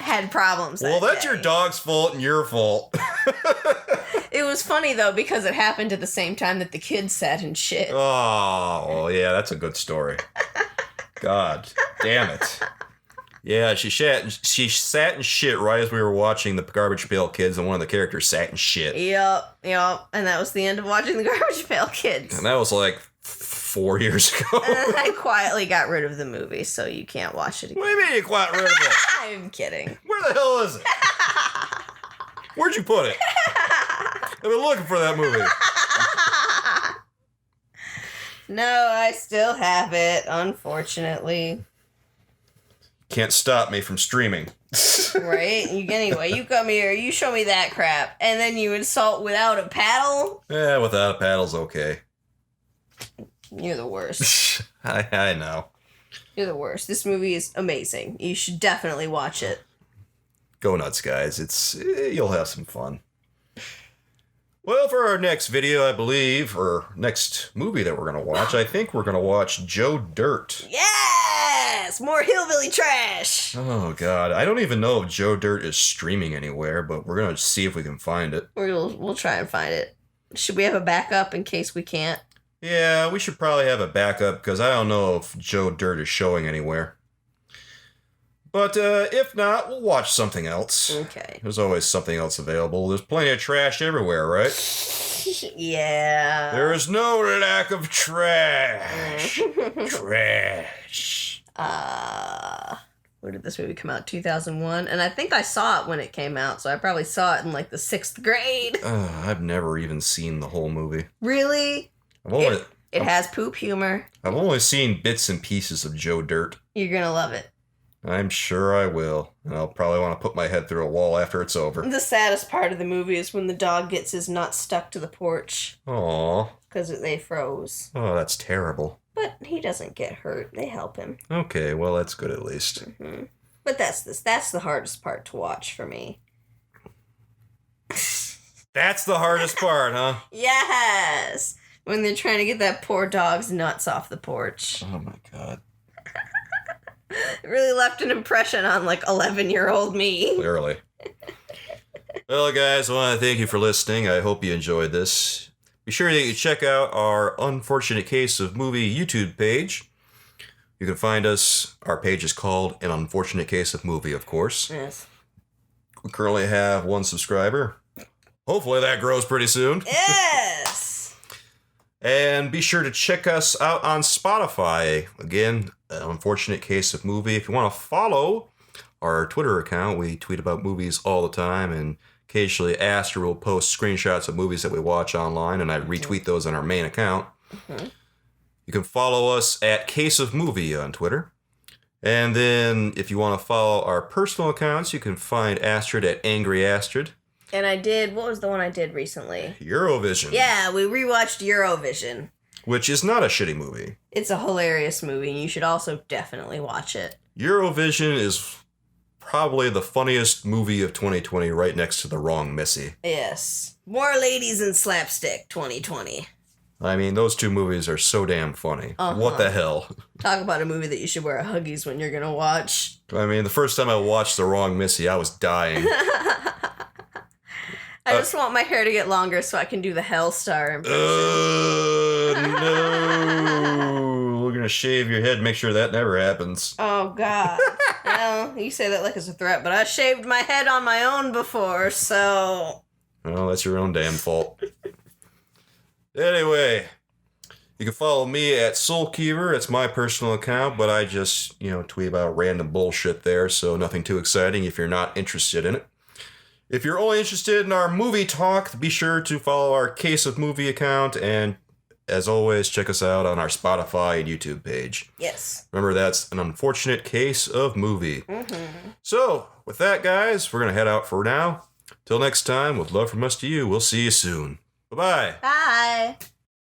B: had problems
A: Well, that's
B: day.
A: your dog's fault and your fault.
B: It was funny, though, because it happened at the same time that the kids sat in shit.
A: Oh, well, yeah, that's a good story. God damn it. Yeah, she sat in shit right as we were watching the Garbage Pail Kids, and one of the characters sat in shit.
B: Yep. And that was the end of watching the Garbage Pail Kids.
A: And that was like 4 years ago.
B: And then I quietly got rid of the movie, so you can't watch it again.
A: What do you mean you got rid of it?
B: I'm kidding.
A: Where the hell is it? Where'd you put it? I've been looking for that movie.
B: No, I still have it, unfortunately.
A: Can't stop me from streaming.
B: Right? Anyway, you come here, you show me that crap, and then you insult without a paddle?
A: Yeah, without a paddle's okay.
B: You're the worst.
A: I know.
B: You're the worst. This movie is amazing. You should definitely watch it.
A: Go nuts, guys. You'll have some fun. Well, for our next video, I believe, or next movie that we're going to watch, I think we're going to watch Joe Dirt.
B: Yes! More hillbilly trash!
A: Oh, God. I don't even know if Joe Dirt is streaming anywhere, but we're going to see if we can find it.
B: We'll try and find it. Should we have a backup in case we can't?
A: Yeah, we should probably have a backup, because I don't know if Joe Dirt is showing anywhere. But if not, we'll watch something else.
B: Okay.
A: There's always something else available. There's plenty of trash everywhere, right?
B: Yeah.
A: There is no lack of trash. Trash.
B: Where did this movie come out? 2001? And I think I saw it when it came out, so I probably saw it in like the 6th grade.
A: I've never even seen the whole movie.
B: Really? It has poop humor.
A: I've only seen bits and pieces of Joe Dirt.
B: You're gonna love it.
A: I'm sure I will. And I'll probably want to put my head through a wall after it's over.
B: The saddest part of the movie is when the dog gets his nuts stuck to the porch.
A: Aww.
B: Because they froze.
A: Oh, that's terrible.
B: But he doesn't get hurt. They help him.
A: Okay, well, that's good at least.
B: Mm-hmm. But that's the hardest part to watch for me.
A: That's the hardest part, huh?
B: Yes! When they're trying to get that poor dog's nuts off the porch.
A: Oh, my God.
B: It really left an impression on, like, 11-year-old me.
A: Clearly. Well, guys, I want to thank you for listening. I hope you enjoyed this. Be sure that you check out our Unfortunate Case of Movie YouTube page. You can find us. Our page is called An Unfortunate Case of Movie, of course.
B: Yes.
A: We currently have 1 subscriber. Hopefully that grows pretty soon.
B: Yes!
A: And be sure to check us out on Spotify. Again, Unfortunate Case of Movie. If you want to follow our Twitter account, we tweet about movies all the time, and occasionally Astrid will post screenshots of movies that we watch online, and I retweet those on our main account. Mm-hmm. You can follow us at Case of Movie on Twitter. And then if you want to follow our personal accounts, you can find Astrid at Angry Astrid.
B: And what was the one I did recently?
A: Eurovision.
B: Yeah, we rewatched Eurovision.
A: Which is not a shitty movie.
B: It's a hilarious movie, and you should also definitely watch it.
A: Eurovision is probably the funniest movie of 2020, right next to The Wrong Missy.
B: Yes. More Ladies in Slapstick 2020.
A: I mean, those two movies are so damn funny. Uh-huh. What the hell?
B: Talk about a movie that you should wear a Huggies when you're going to watch.
A: I mean, the first time I watched The Wrong Missy, I was dying.
B: I just want my hair to get longer so I can do the Hellstar impression.
A: No. We're going to shave your head, make sure that never happens.
B: Oh, God. Well, you say that like it's a threat, but I shaved my head on my own before, so...
A: Well, that's your own damn fault. Anyway, you can follow me at SoulKeever. It's my personal account, but I just, tweet about random bullshit there, so nothing too exciting if you're not interested in it. If you're only interested in our movie talk, be sure to follow our Case of Movie account, and as always, check us out on our Spotify and YouTube page.
B: Yes.
A: Remember, that's An Unfortunate Case of Movie. Mm-hmm. So, with that, guys, we're going to head out for now. Till next time, with love from us to you, we'll see you soon. Bye-bye.
B: Bye.